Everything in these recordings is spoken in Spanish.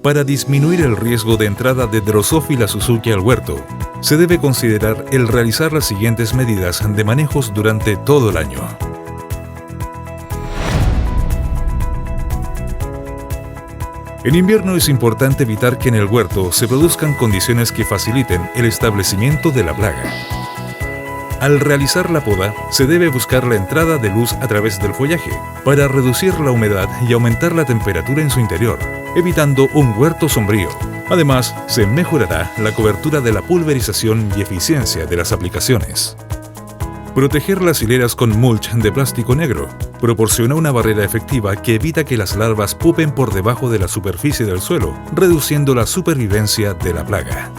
Para disminuir el riesgo de entrada de Drosophila Suzuki al huerto, se debe considerar el realizar las siguientes medidas de manejos durante todo el año. En invierno es importante evitar que en el huerto se produzcan condiciones que faciliten el establecimiento de la plaga. Al realizar la poda, se debe buscar la entrada de luz a través del follaje para reducir la humedad y aumentar la temperatura en su interior, evitando un huerto sombrío. Además, se mejorará la cobertura de la pulverización y eficiencia de las aplicaciones. Proteger las hileras con mulch de plástico negro proporciona una barrera efectiva que evita que las larvas pupen por debajo de la superficie del suelo, reduciendo la supervivencia de la plaga.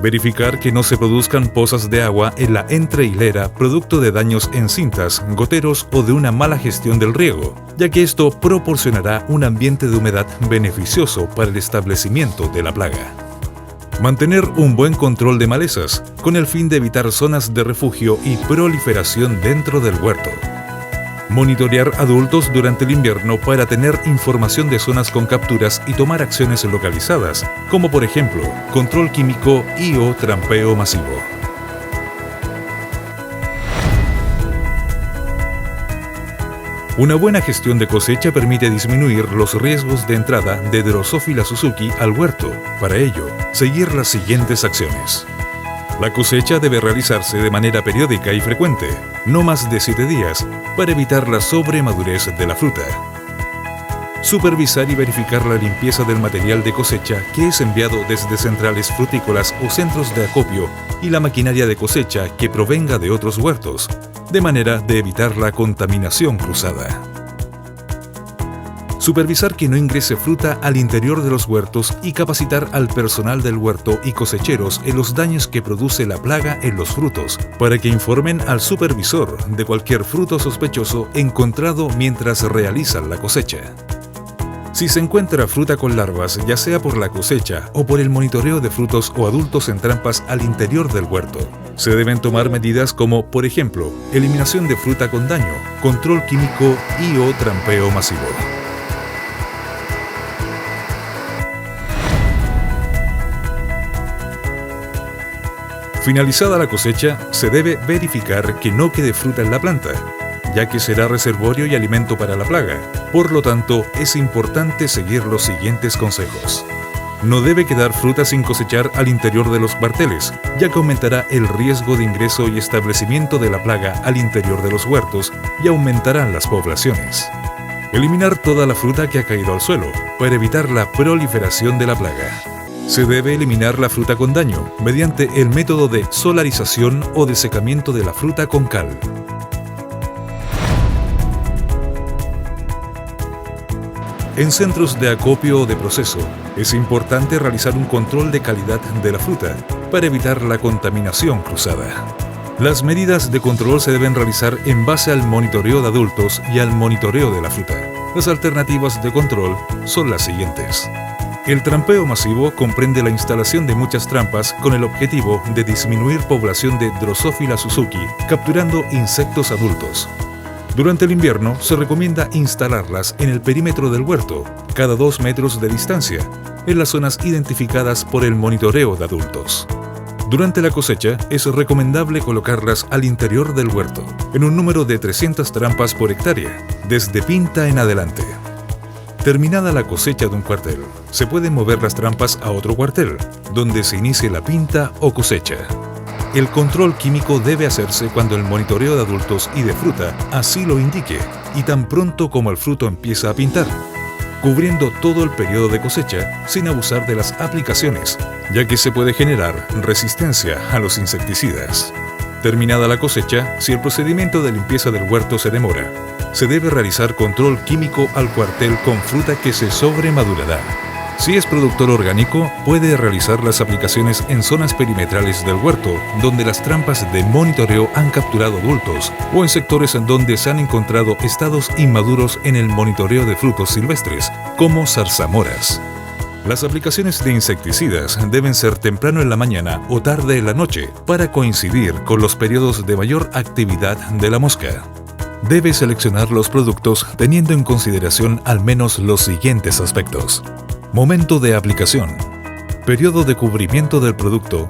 Verificar que no se produzcan pozas de agua en la entrehilera producto de daños en cintas, goteros o de una mala gestión del riego, ya que esto proporcionará un ambiente de humedad beneficioso para el establecimiento de la plaga. Mantener un buen control de malezas, con el fin de evitar zonas de refugio y proliferación dentro del huerto. Monitorear adultos durante el invierno para tener información de zonas con capturas y tomar acciones localizadas, como por ejemplo, control químico y/o trampeo masivo. Una buena gestión de cosecha permite disminuir los riesgos de entrada de Drosophila Suzuki al huerto. Para ello, seguir las siguientes acciones. La cosecha debe realizarse de manera periódica y frecuente, no más de 7 días, para evitar la sobremadurez de la fruta. Supervisar y verificar la limpieza del material de cosecha que es enviado desde centrales frutícolas o centros de acopio y la maquinaria de cosecha que provenga de otros huertos, de manera de evitar la contaminación cruzada. Supervisar que no ingrese fruta al interior de los huertos y capacitar al personal del huerto y cosecheros en los daños que produce la plaga en los frutos, para que informen al supervisor de cualquier fruto sospechoso encontrado mientras realizan la cosecha. Si se encuentra fruta con larvas, ya sea por la cosecha o por el monitoreo de frutos o adultos en trampas al interior del huerto, se deben tomar medidas como, por ejemplo, eliminación de fruta con daño, control químico y/o trampeo masivo. Finalizada la cosecha, se debe verificar que no quede fruta en la planta, ya que será reservorio y alimento para la plaga. Por lo tanto, es importante seguir los siguientes consejos. No debe quedar fruta sin cosechar al interior de los cuarteles, ya que aumentará el riesgo de ingreso y establecimiento de la plaga al interior de los huertos y aumentarán las poblaciones. Eliminar toda la fruta que ha caído al suelo, para evitar la proliferación de la plaga. Se debe eliminar la fruta con daño mediante el método de solarización o de secamiento de la fruta con cal. En centros de acopio o de proceso, es importante realizar un control de calidad de la fruta para evitar la contaminación cruzada. Las medidas de control se deben realizar en base al monitoreo de adultos y al monitoreo de la fruta. Las alternativas de control son las siguientes. El trampeo masivo comprende la instalación de muchas trampas con el objetivo de disminuir población de Drosophila Suzuki, capturando insectos adultos. Durante el invierno se recomienda instalarlas en el perímetro del huerto, cada 2 metros de distancia, en las zonas identificadas por el monitoreo de adultos. Durante la cosecha es recomendable colocarlas al interior del huerto, en un número de 300 trampas por hectárea, desde pinta en adelante. Terminada la cosecha de un cuartel, se pueden mover las trampas a otro cuartel, donde se inicie la pinta o cosecha. El control químico debe hacerse cuando el monitoreo de adultos y de fruta así lo indique, y tan pronto como el fruto empieza a pintar, cubriendo todo el periodo de cosecha sin abusar de las aplicaciones, ya que se puede generar resistencia a los insecticidas. Terminada la cosecha, si el procedimiento de limpieza del huerto se demora, se debe realizar control químico al cuartel con fruta que se sobremadurará. Si es productor orgánico, puede realizar las aplicaciones en zonas perimetrales del huerto, donde las trampas de monitoreo han capturado adultos, o en sectores en donde se han encontrado estados inmaduros en el monitoreo de frutos silvestres, como zarzamoras. Las aplicaciones de insecticidas deben ser temprano en la mañana o tarde en la noche, para coincidir con los periodos de mayor actividad de la mosca. Debe seleccionar los productos teniendo en consideración al menos los siguientes aspectos. momento de aplicación, periodo de cubrimiento del producto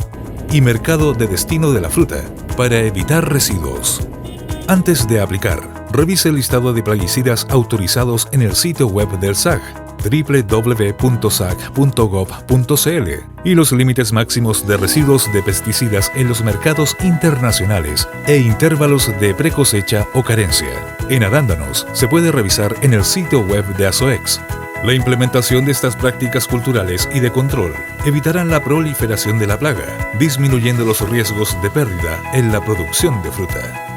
y mercado de destino de la fruta para evitar residuos. Antes de aplicar, revise el listado de plaguicidas autorizados en el sitio web del SAG www.sag.gov.cl y los límites máximos de residuos de pesticidas en los mercados internacionales e intervalos de precosecha o carencia. En arándanos se puede revisar en el sitio web de Azoex. La implementación de estas prácticas culturales y de control evitarán la proliferación de la plaga, disminuyendo los riesgos de pérdida en la producción de fruta.